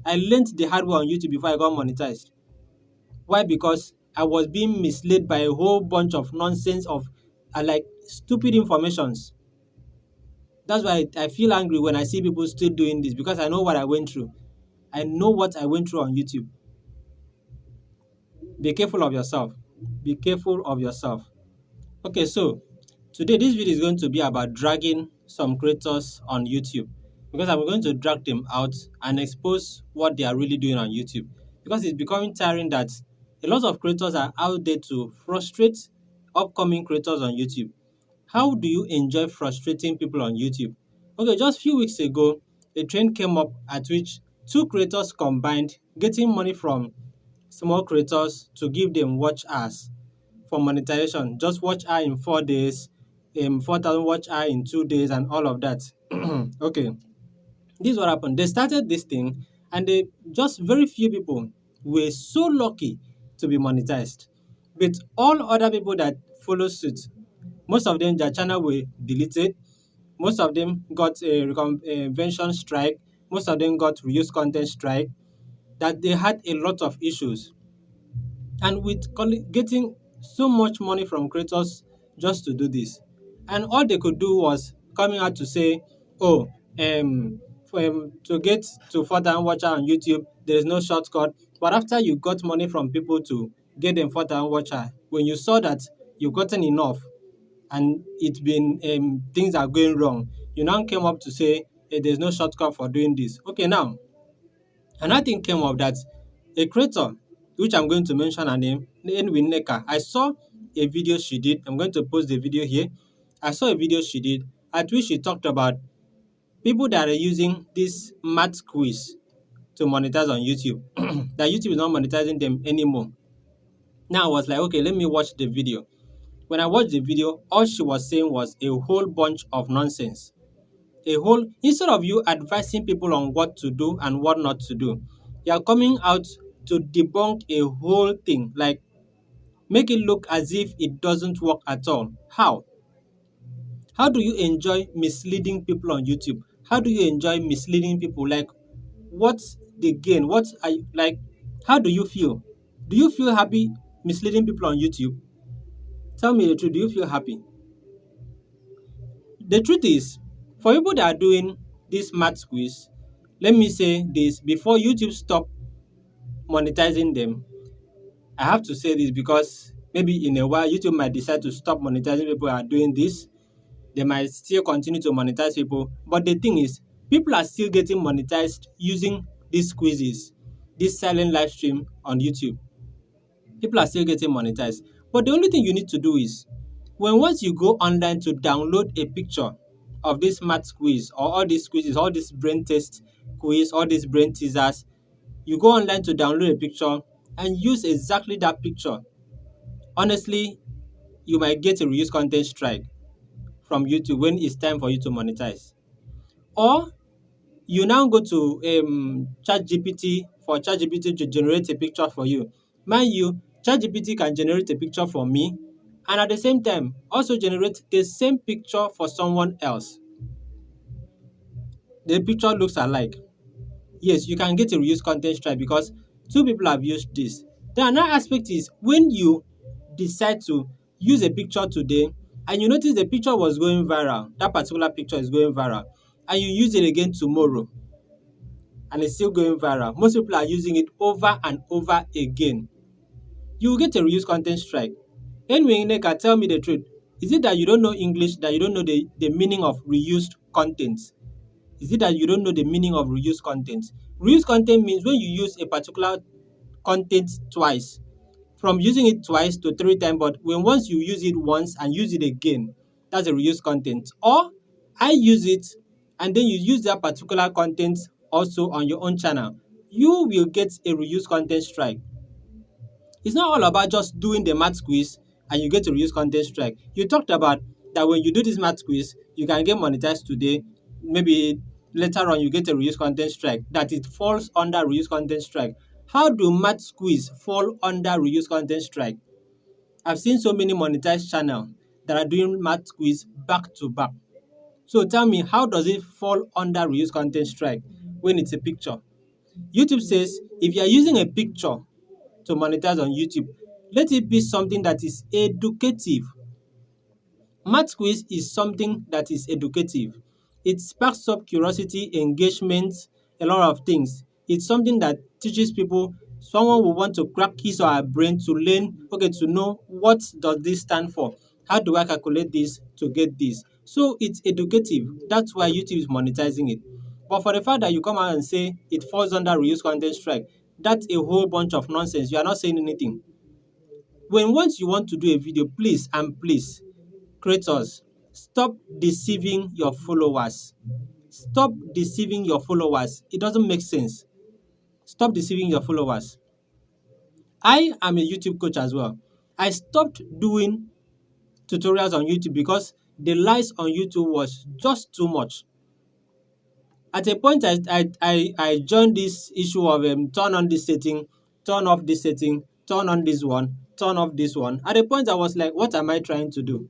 I learned the hard way on YouTube before I got monetized. Why? Because I was being misled by a whole bunch of nonsense of like stupid informations. That's why I feel angry when I see people still doing this, because I know what I went through. I know what I went through on YouTube. Be careful of yourself. Be careful of yourself. Okay, so today this video is going to be about dragging some creators on YouTube, because I'm going to drag them out and expose what they are really doing on YouTube, because it's becoming tiring that a lot of creators are out there to frustrate upcoming creators on YouTube. How do you enjoy frustrating people on YouTube? Okay, just a few weeks ago, a trend came up at which two creators combined getting money from small creators to give them watch hours for monetization. Just watch hour in 4 days, 4,000 watch hour in 2 days, and all of that. Okay, this is what happened. They started this thing, and they just very few people were so lucky to be monetized. But all other people that follow suit, most of them their channel were deleted. Most of them got a convention strike. Most of them got reuse content strike. That they had a lot of issues. And with getting so much money from creators just to do this, and all they could do was coming out to say, oh, to get to 4,000 watch hour on YouTube, there is no shortcut. But after you got money from people to get them 4,000 watch hour, when you saw that you've gotten enough and it's been things are going wrong, you now came up to say, hey, there's no shortcut for doing this. Okay, now another thing came up that a creator, which I'm going to mention her name, Neka. I saw a video she did. I'm going to post the video here. I saw a video she did at which she talked about people that are using this math quiz to monetize on YouTube. That YouTube is not monetizing them anymore. Now I was like, okay, let me watch the video. When I watched the video, all she was saying was a whole bunch of nonsense. Instead of you advising people on what to do and what not to do, you are coming out to debunk a whole thing, like make it look as if it doesn't work at all. How do you enjoy misleading people on YouTube? How do you enjoy misleading people? Like, what's the gain? How do you feel? Do you feel happy misleading people on YouTube? Tell me the truth. Do you feel happy? The truth is, for people that are doing this math quiz, let me say this before YouTube stop monetizing them. I have to say this because maybe in a while YouTube might decide to stop monetizing people who are doing this. They might still continue to monetize people. But the thing is, people are still getting monetized using these quizzes, this silent live stream on YouTube. People are still getting monetized. But the only thing you need to do is, once you go online to download a picture of this math quiz or all these quizzes, all these brain test quiz, all these brain teasers, you go online to download a picture and use exactly that picture. Honestly, you might get a reuse content strike from YouTube when it's time for you to monetize. Or you now go to ChatGPT for ChatGPT to generate a picture for you. Mind you, ChatGPT can generate a picture for me and at the same time also generate the same picture for someone else. The picture looks alike. Yes, you can get a reuse content strike because two people have used this. The another aspect is when you decide to use a picture today and you notice the picture was going viral, that particular picture is going viral, and you use it again tomorrow and it's still going viral. Most people are using it over and over again. You will get a reuse content strike. Anyway, Neka, tell me the truth. Is it that you don't know English, that you don't know the meaning of reused content? Is it that you don't know the meaning of reused content? Reused content means when you use a particular content twice, from using it twice to 3 times, but when once you use it once and use it again, that's a reused content. Or I use it and then you use that particular content also on your own channel, you will get a reused content strike. It's not all about just doing the math quiz and you get a reuse content strike. You talked about that when you do this math quiz, you can get monetized today. Maybe later on you get a reuse content strike. That it falls under reuse content strike. How do math quiz fall under reuse content strike? I've seen so many monetized channels that are doing math quiz back to back. So tell me, how does it fall under reuse content strike when it's a picture? YouTube says if you are using a picture to monetize on YouTube, let it be something that is educative. Math quiz is something that is educative. It sparks up curiosity, engagement, a lot of things. It's something that teaches people. Someone will want to crack his or her brain to learn, okay, to know what does this stand for? How do I calculate this to get this? So it's educative. That's why YouTube is monetizing it. But for the fact that you come out and say it falls under reuse content strike, that's a whole bunch of nonsense. You are not saying anything. When once you want to do a video, please and please, creators, stop deceiving your followers. Stop deceiving your followers. It doesn't make sense. Stop deceiving your followers. I am a YouTube coach as well. I stopped doing tutorials on YouTube because the lies on YouTube was just too much. At a point, I joined this issue of turn on this setting, turn off this setting, turn on this one, turn off this one. At a point, I was like, what am I trying to do?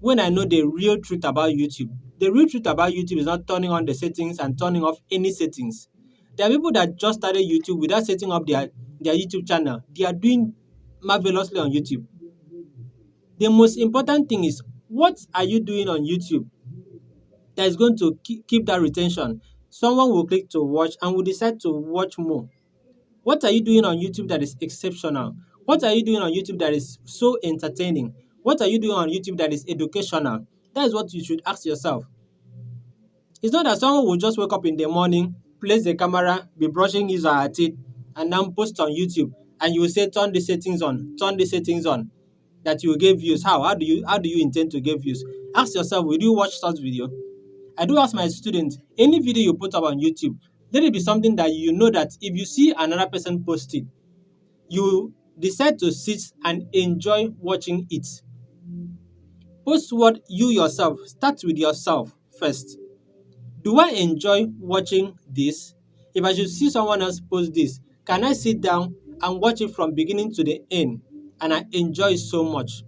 When I know the real truth about YouTube. The real truth about YouTube is not turning on the settings and turning off any settings. There are people that just started YouTube without setting up their YouTube channel. They are doing marvelously on YouTube. The most important thing is, what are you doing on YouTube that is going to keep that retention? Someone will click to watch and will decide to watch more. What are you doing on YouTube that is exceptional? What are you doing on YouTube that is so entertaining? What are you doing on YouTube that is educational? That is what you should ask yourself. It's not that someone will just wake up in the morning, place the camera, be brushing his or her teeth, and then post on YouTube, and you will say turn the settings on, turn the settings on, that you will get views. How? How do you intend to get views? Ask yourself, will you watch such video? I do ask my students, any video you put up on YouTube, let it be something that you know that if you see another person post it, you decide to sit and enjoy watching it. Post what you yourself, start with yourself first. Do I enjoy watching this? If I should see someone else post this, can I sit down and watch it from beginning to the end and I enjoy it so much?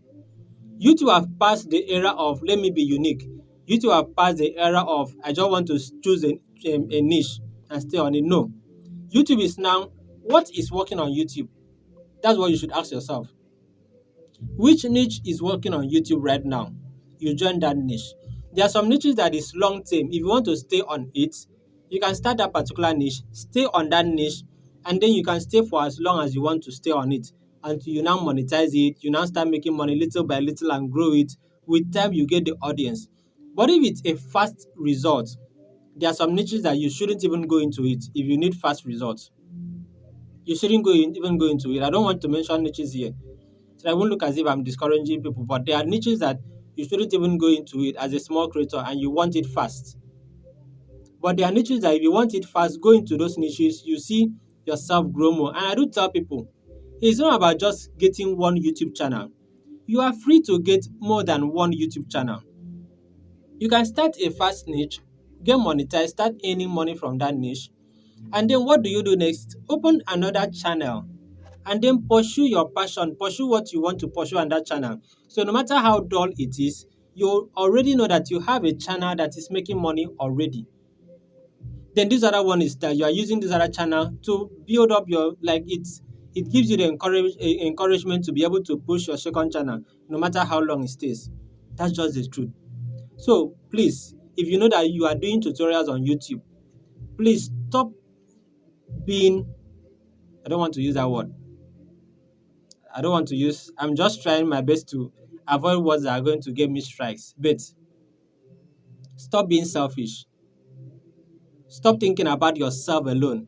YouTube have passed the era of let me be unique. YouTube have passed the era of I just want to choose a niche and stay on it. No. YouTube is now what is working on YouTube. That's what you should ask yourself. Which niche is working on YouTube right now? You join that niche. There are some niches that is long term. If you want to stay on it, you can start that particular niche, stay on that niche, and then you can stay for as long as you want to stay on it until you now monetize it. You now start making money little by little and grow it. With time, you get the audience. But if it's a fast result, there are some niches that you shouldn't even go into it if you need fast results. You shouldn't even go into it. I don't want to mention niches here. So I won't look as if I'm discouraging people, but there are niches that you shouldn't even go into it as a small creator and you want it fast. But there are niches that if you want it fast, go into those niches, you see yourself grow more. And I do tell people, it's not about just getting one YouTube channel. You are free to get more than one YouTube channel. You can start a fast niche, get monetized, start earning money from that niche. And then what do you do next? Open another channel and then pursue your passion, pursue what you want to pursue on that channel. So no matter how dull it is, you already know that you have a channel that is making money already. Then this other one is that you are using this other channel to build up your it gives you the encouragement to be able to push your second channel no matter how long it stays. That's just the truth. So please, if you know that you are doing tutorials on YouTube, please stop being, I don't want to use that word. I'm just trying my best to avoid words that are going to give me strikes. But stop being selfish. Stop thinking about yourself alone.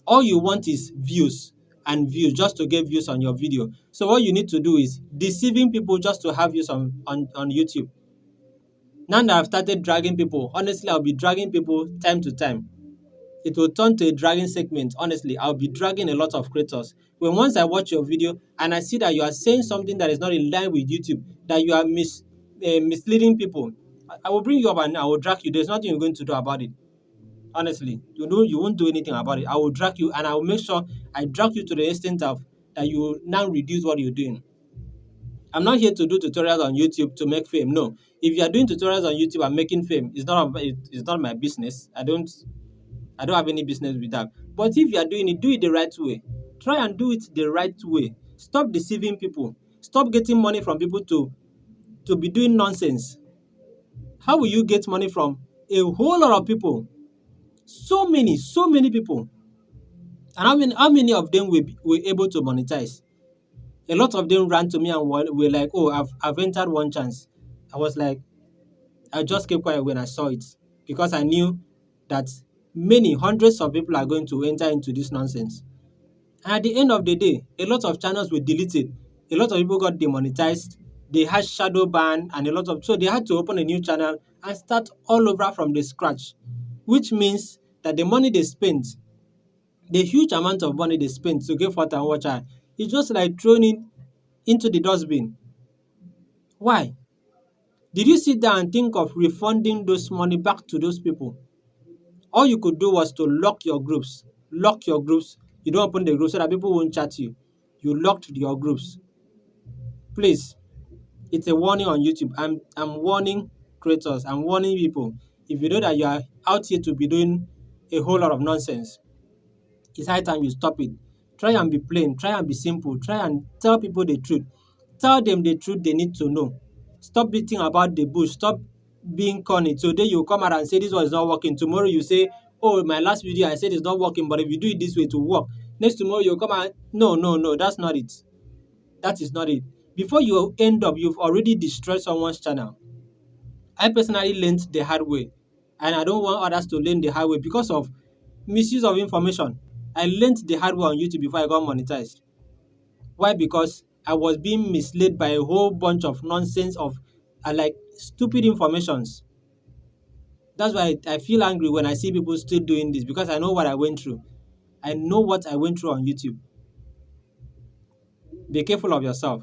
All you want is views and views just to get views on your video. So what you need to do is deceiving people just to have views on YouTube. Now that I've started dragging people, honestly, I'll be dragging people time to time. It will turn to a dragging segment. Honestly, I'll be dragging a lot of creators. When once I watch your video and I see that you are saying something that is not in line with YouTube, that you are misleading people, I will bring you up and I will drag you. There's nothing you're going to do about it. Honestly, you won't do anything about it. I will drag you and I will make sure I drag you to the extent of that you will now reduce what you're doing. I'm not here to do tutorials on YouTube to make fame. No. If you are doing tutorials on YouTube and making fame, it's not my business. I don't have any business with that. But if you are doing it, do it the right way. Try and do it the right way. Stop deceiving people. Stop getting money from people to be doing nonsense. How will you get money from a whole lot of people? So many people. And how many of them were able to monetize? A lot of them ran to me and were like, "Oh, I've entered one chance." I was like, I just kept quiet when I saw it because I knew that many hundreds of people are going to enter into this nonsense. And at the end of the day, a lot of channels were deleted. A lot of people got demonetized. They had shadow ban and a lot of so they had to open a new channel and start all over from the scratch, which means that the money they spent, the huge amount of money they spent to get Fort and Watcher, is just like throwing it into the dustbin. Why? Did you sit down and think of refunding those money back to those people? All you could do was to lock your groups. Lock your groups. You don't open the group so that people won't chat you. You locked your groups. Please, it's a warning on YouTube. I'm warning creators. I'm warning people. If you know that you are out here to be doing a whole lot of nonsense, it's high time you stop it. Try and be plain. Try and be simple. Try and tell people the truth. Tell them the truth they need to know. Stop beating about the bush. Stop being corny. Today you come out and say this one is not working. Tomorrow you say, oh, my last video I said it's not working, but if you do it this way to work. Next tomorrow you come out. No, no, no, that's not it. That is not it. Before you end up, you've already destroyed someone's channel. I personally learned the hard way, and I don't want others to learn the hard way because of misuse of information. I learned the hard way on YouTube before I got monetized. Why? Because I was being misled by a whole bunch of nonsense of like stupid informations. That's why I feel angry when I see people still doing this because I know what I went through. I know what I went through on YouTube. Be careful of yourself.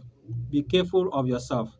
Be careful of yourself.